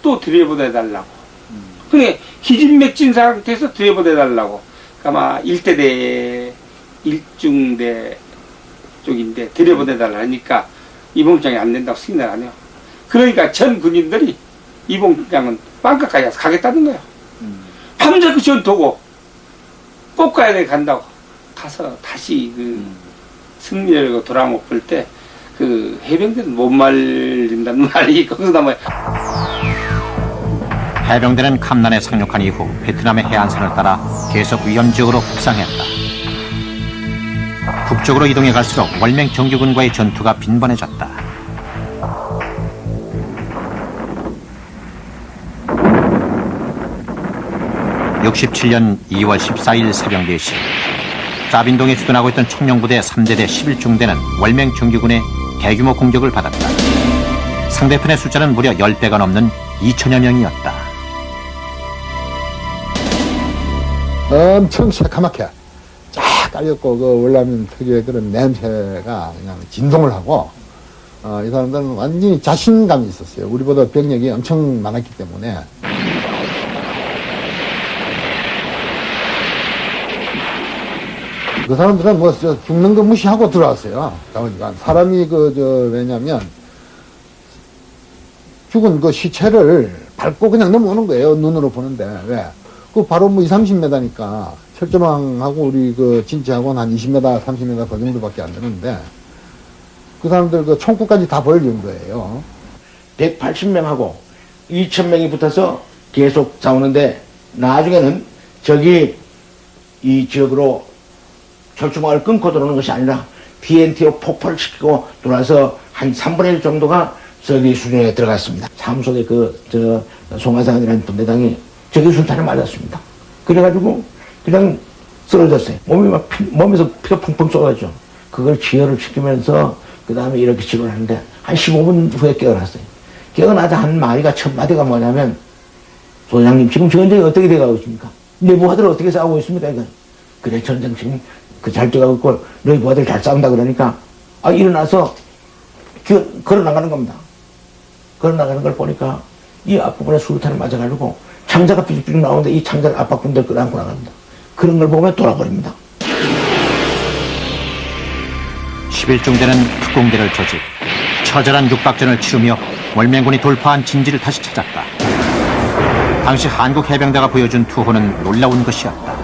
또 들여보내달라고. 근데 기진맥진 상태에서 들여보내달라고. 아마 1대대 1중대 쪽인데 들여보내달라 하니까 이봉장이 안 된다고 승인을 안 해요. 그러니까 전 군인들이 이봉장은 빵까지 가서 가겠다는 거예요. 밤새 그 전투고 꼭 가야 돼 간다고. 가서 다시 그 승리를 돌아못 볼 때 그 해병대는 못 말린다는 말이 거기서 나와요. 해병대는 캄난에 상륙한 이후 베트남의 해안선을 따라 계속 위험 지역으로 북상했다. 북쪽으로 이동해 갈수록 월맹 정규군과의 전투가 빈번해졌다. (67년 2월 14일) 새벽 4시 자빈동에 주둔하고 있던 청룡부대 3대대 11중대는 월맹 정규군의 대규모 공격을 받았다. 상대편의 숫자는 무려 10배가 넘는 2천여 명이었다. 엄청 새카맣게 쫙 깔렸고 그 월남인 특유의 그런 냄새가 그냥 진동을 하고 이 사람들은 완전히 자신감이 있었어요. 우리보다 병력이 엄청 많았기 때문에. 그 사람들은 뭐 죽는 거 무시하고 들어왔어요. 그러니까 사람이 왜냐면 죽은 그 시체를 밟고 그냥 넘어오는 거예요. 눈으로 보는데. 왜? 그 바로 뭐 20-30m니까 철조망하고 우리 그 진지하고는 한 20m, 30m 그 정도밖에 안 되는데 그 사람들 그 총구까지 다 보일 정도예요. 180명하고 2,000명이 붙어서 계속 싸우는데 나중에는 적이 이 지역으로 철조망을 끊고 들어오는 것이 아니라 TNT로 폭발을 시키고 돌아서 한 3분의 1 정도가 적의 수중에 들어갔습니다. 참속의 송화상이라는 분대장이 적의 순탄에 맞았습니다. 그래가지고 그냥 쓰러졌어요. 몸에서 피가 펑펑 쏟아져. 그걸 지혈을 시키면서 그 다음에 이렇게 치료를 하는데 한 15분 후에 깨어났어요. 깨어나자 한 마디가 첫 마디가 뭐냐면 소장님 지금 전쟁이 어떻게 돼가고 있습니까? 내 부하들 어떻게 싸우고 있습니까? 이건. 그래 전쟁 지금 잘 돼가고 있고 너희 부하들 잘 싸운다 그러니까 일어나서 걸어나가는 겁니다. 걸어나가는 걸 보니까 이 앞부분에 수류탄을 맞아가지고 창자가 삐죽삐죽 나오는데 이 창자를 압박군들 끌어안고 나갑니다. 그런 걸 보면 돌아버립니다. 11중대는 특공대를 조직, 처절한 육박전을 치르며 월맹군이 돌파한 진지를 다시 찾았다. 당시 한국 해병대가 보여준 투호는 놀라운 것이었다.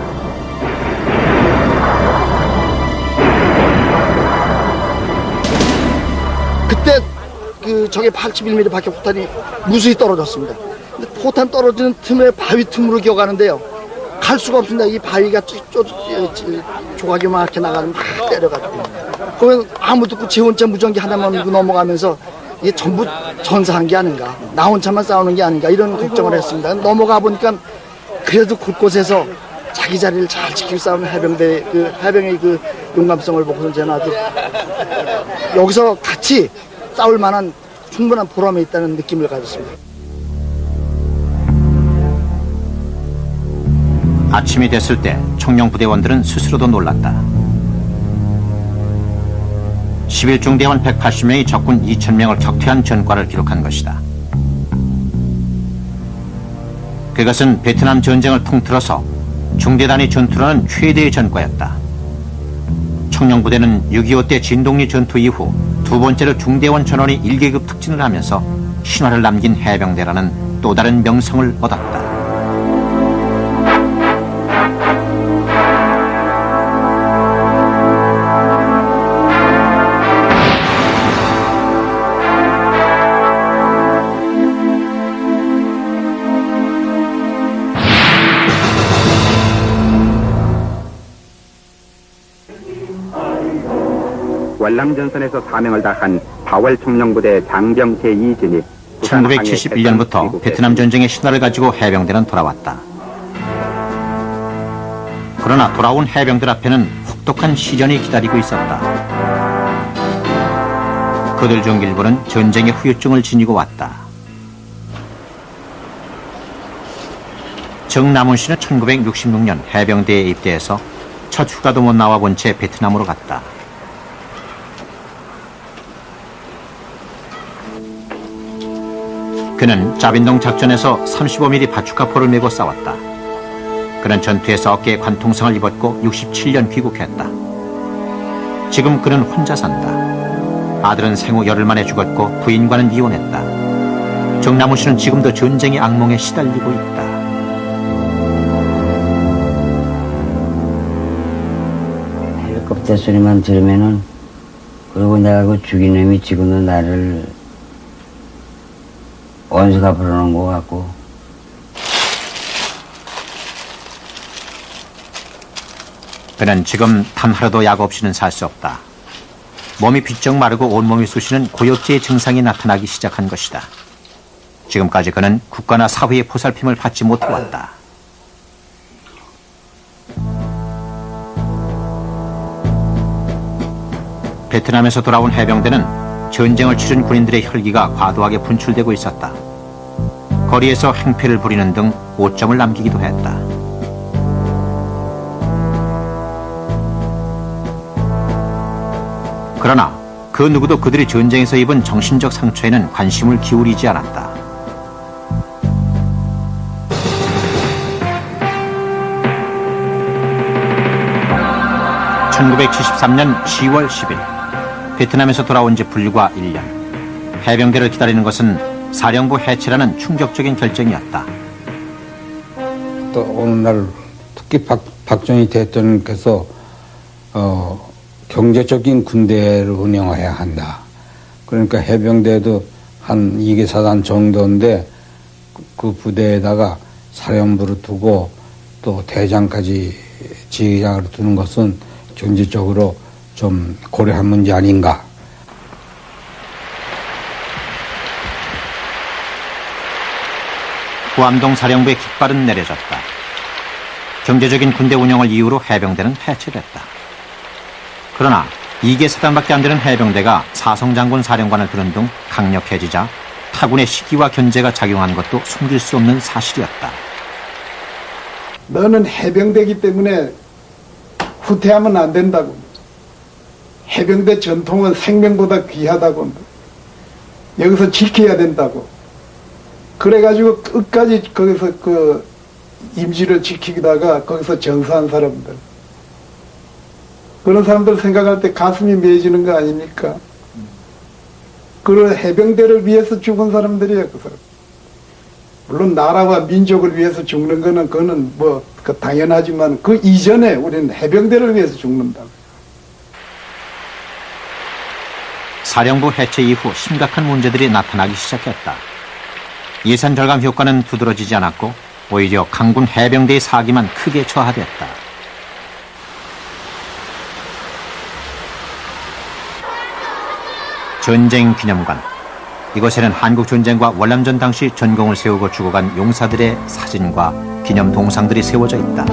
그때 그 적의 81mm 박격 포탄이 무수히 떨어졌습니다. 근데 포탄 떨어지는 틈에 바위 틈으로 기어가는데요. 갈 수가 없습니다. 이 바위가 조각이 막 이렇게 나가면 막 때려가지고. 그러면 아무도 없고 제 혼자 무전기 하나만 밀고 넘어가면서 이게 전부 전사한 게 아닌가. 나 혼자만 싸우는 게 아닌가. 이런 걱정을 했습니다. 넘어가 보니까 그래도 곳곳에서 자기 자리를 잘 지키고 싸우는 해병의 그 용감성을 보고서 저는 아주 여기서 같이 싸울 만한 충분한 보람이 있다는 느낌을 가졌습니다. 아침이 됐을 때 청룡부대원들은 스스로도 놀랐다. 11중대원 180명이 적군 2,000명을 격퇴한 전과를 기록한 것이다. 그것은 베트남 전쟁을 통틀어서 중대단위 전투를 하는 최대의 전과였다. 청룡부대는 6.25 때 진동리 전투 이후 두 번째로 중대원 전원이 1계급 특진을 하면서 신화를 남긴 해병대라는 또 다른 명성을 얻었다. 월남전선에서 사명을 다한 4월 청룡부대 장병 제2진이 1971년부터 베트남 전쟁의 신화를 가지고 해병대는 돌아왔다. 그러나 돌아온 해병들 앞에는 혹독한 시련이 기다리고 있었다. 그들 중 일부는 전쟁의 후유증을 지니고 왔다. 정남훈 씨는 1966년 해병대에 입대해서 첫 휴가도 못 나와본 채 베트남으로 갔다. 그는 자빈동 작전에서 35mm 바추카포를 메고 싸웠다. 그는 전투에서 어깨에 관통상을 입었고 67년 귀국했다. 지금 그는 혼자 산다. 아들은 생후 열흘 만에 죽었고 부인과는 이혼했다. 정남훈 씨는 지금도 전쟁의 악몽에 시달리고 있다. 헬리콥터 소리만 들으면은, 그리고 내가 그 죽인 놈이 지금도 나를 원수가 부르는 것 같고. 그는 지금 단 하루도 약 없이는 살 수 없다. 몸이 비쩍 마르고 온몸이 쑤시는 고역제의 증상이 나타나기 시작한 것이다. 지금까지 그는 국가나 사회의 보살핌을 받지 못해왔다. 베트남에서 돌아온 해병대는 전쟁을 치른 군인들의 혈기가 과도하게 분출되고 있었다. 거리에서 행패를 부리는 등 오점을 남기기도 했다. 그러나 그 누구도 그들이 전쟁에서 입은 정신적 상처에는 관심을 기울이지 않았다. (1973년 10월 10일) 베트남에서 돌아온 지 불과 1년. 해병대를 기다리는 것은 사령부 해체라는 충격적인 결정이었다. 또 오늘날 특히 박정희 대통령께서 경제적인 군대를 운영해야 한다. 그러니까 해병대도 한 2개 사단 정도인데 그 부대에다가 사령부를 두고 또 대장까지 지휘장을 두는 것은 경제적으로 좀 고려한 문제 아닌가. 구암동 사령부의 깃발은 내려졌다. 경제적인 군대 운영을 이유로 해병대는 해체됐다. 그러나 2개 사단밖에 안 되는 해병대가 사성장군 사령관을 두는 등 강력해지자 타군의 시기와 견제가 작용한 것도 숨길 수 없는 사실이었다. 너는 해병대이기 때문에 후퇴하면 안 된다고. 해병대 전통은 생명보다 귀하다고. 여기서 지켜야 된다고. 그래가지고 끝까지 거기서 그 임지를 지키다가 거기서 전사한 사람들. 그런 사람들 생각할 때 가슴이 맺어지는 거 아닙니까? 그런 해병대를 위해서 죽은 사람들이에요, 그 사람. 물론 나라와 민족을 위해서 죽는 거는 그거는 뭐 당연하지만 그 이전에 우리는 해병대를 위해서 죽는다. 사령부 해체 이후 심각한 문제들이 나타나기 시작했다. 예산 절감 효과는 두드러지지 않았고 오히려 강군 해병대의 사기만 크게 저하됐다. 전쟁 기념관. 이곳에는 한국 전쟁과 월남전 당시 전공을 세우고 죽어간 용사들의 사진과 기념 동상들이 세워져 있다.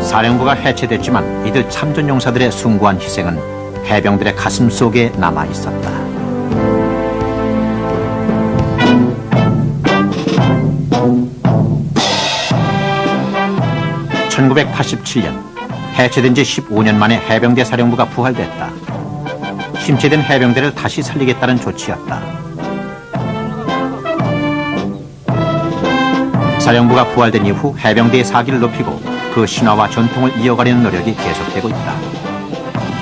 사령부가 해체됐지만 이들 참전용사들의 숭고한 희생은 해병들의 가슴 속에 남아 있었다. (1987년) 해체된 지 15년 만에 해병대 사령부가 부활됐다. 심취된 해병대를 다시 살리겠다는 조치였다. 사령부가 부활된 이후 해병대의 사기를 높이고 그 신화와 전통을 이어가려는 노력이 계속되고 있다.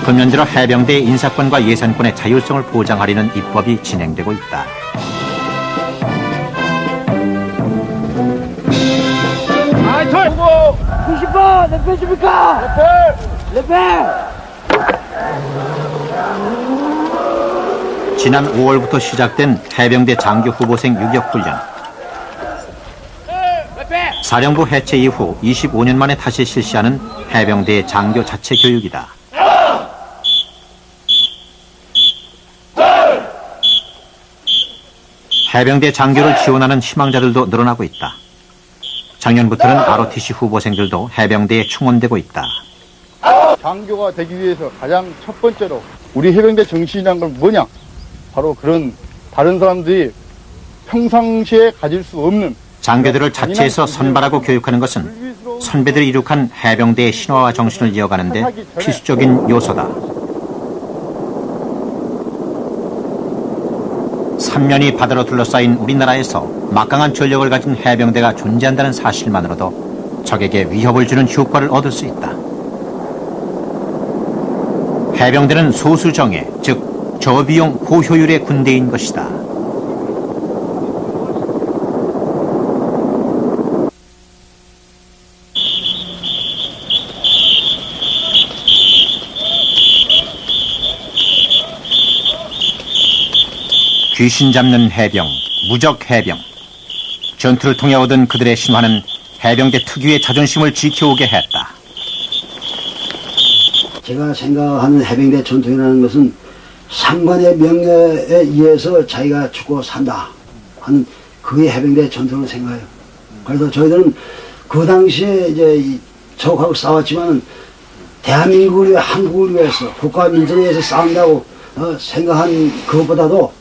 금년 들어 해병대의 인사권과 예산권의 자율성을 보장하려는 입법이 진행되고 있다. 아이, 저! 90번! 몇 배십니까? 몇 배! 지난 5월부터 시작된 해병대 장교 후보생 유격 훈련. 사령부 해체 이후 25년 만에 다시 실시하는 해병대의 장교 자체 교육이다. 해병대 장교를 지원하는 희망자들도 늘어나고 있다. 작년부터는 ROTC 후보생들도 해병대에 충원되고 있다. 장교가 되기 위해서 가장 첫 번째로 우리 해병대 정신이란 건 뭐냐? 바로 그런 다른 사람들이 평상시에 가질 수 없는 장교들을 자체에서 선발하고 교육하는 것은 선배들이 이룩한 해병대의 신화와 정신을 이어가는 데 필수적인 요소다. 3년이 바다로 둘러싸인 우리나라에서 막강한 전력을 가진 해병대가 존재한다는 사실만으로도 적에게 위협을 주는 효과를 얻을 수 있다. 해병대는 소수정예, 즉 저비용 고효율의 군대인 것이다. 귀신 잡는 해병, 무적 해병. 전투를 통해 얻은 그들의 신화는 해병대 특유의 자존심을 지켜오게 했다. 제가 생각하는 해병대 전통이라는 것은 상관의 명예에 의해서 자기가 죽고 산다 하는 그게 해병대 전통을 생각해요. 그래서 저희들은 그 당시에 이제 적하고 싸웠지만 대한민국을 위해, 한국을 위해서, 국가와 민족을 위해서 싸운다고 생각한 그것보다도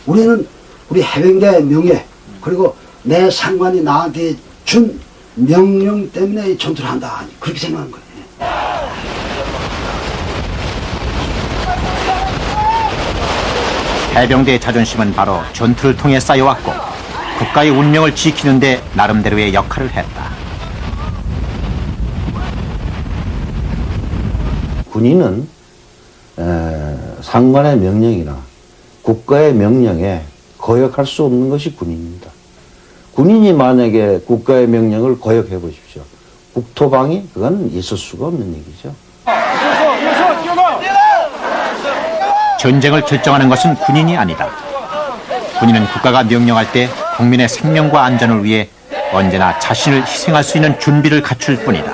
우리는 우리 해병대 명예, 그리고 내 상관이 나한테 준 명령 때문에 전투를 한다, 그렇게 생각한 거예요. 해병대의 자존심은 바로 전투를 통해 쌓여왔고 국가의 운명을 지키는 데 나름대로의 역할을 했다. 군인은 상관의 명령이나 국가의 명령에 거역할 수 없는 것이 군인입니다. 군인이 만약에 국가의 명령을 거역해 보십시오. 국토방위? 그건 있을 수가 없는 얘기죠. 전쟁을 결정하는 것은 군인이 아니다. 군인은 국가가 명령할 때 국민의 생명과 안전을 위해 언제나 자신을 희생할 수 있는 준비를 갖출 뿐이다.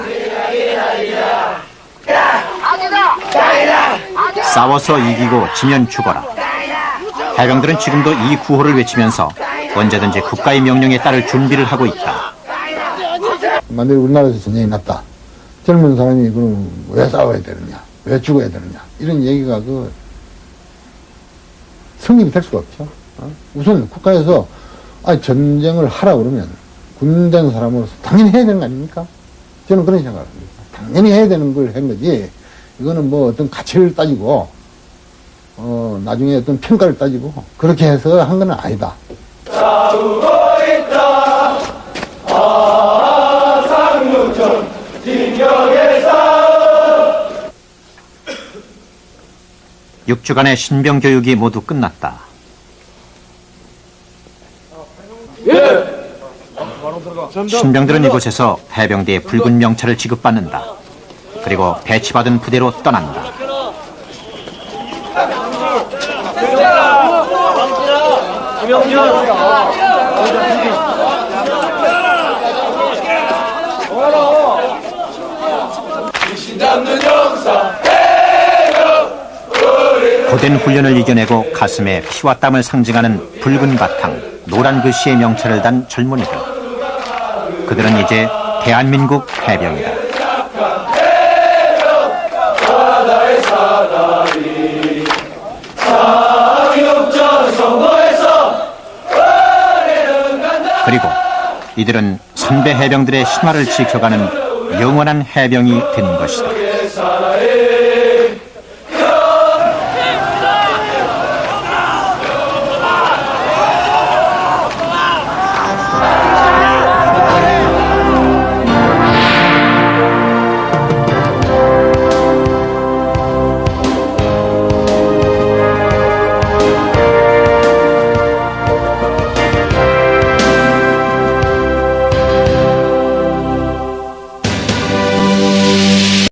싸워서 이기고 지면 죽어라. 해병들은 지금도 이 구호를 외치면서 언제든지 국가의 명령에 따를 준비를 하고 있다. 만약에 우리나라에서 전쟁이 났다. 젊은 사람이 그럼 왜 싸워야 되느냐? 왜 죽어야 되느냐? 이런 얘기가 성립이 될 수가 없죠. 우선 국가에서 전쟁을 하라 그러면 군된 사람으로서 당연히 해야 되는 거 아닙니까? 저는 그런 생각을 합니다. 당연히 해야 되는 걸 한 거지. 이거는 뭐 어떤 가치를 따지고 나중에 어떤 평가를 따지고 그렇게 해서 한 건 아니다. 싸우고 있다. 상륙전 진격에서 6주간의 신병 교육이 모두 끝났다. 신병들은 이곳에서 해병대의 붉은 명찰을 지급받는다. 그리고 배치받은 부대로 떠난다. 고된 훈련을 이겨내고 가슴에 피와 땀을 상징하는 붉은 바탕, 노란 글씨의 명찰을 단 젊은이들. 그들은 이제 대한민국 해병이다. 그리고 이들은 선배 해병들의 신화를 지켜가는 영원한 해병이 된 것이다.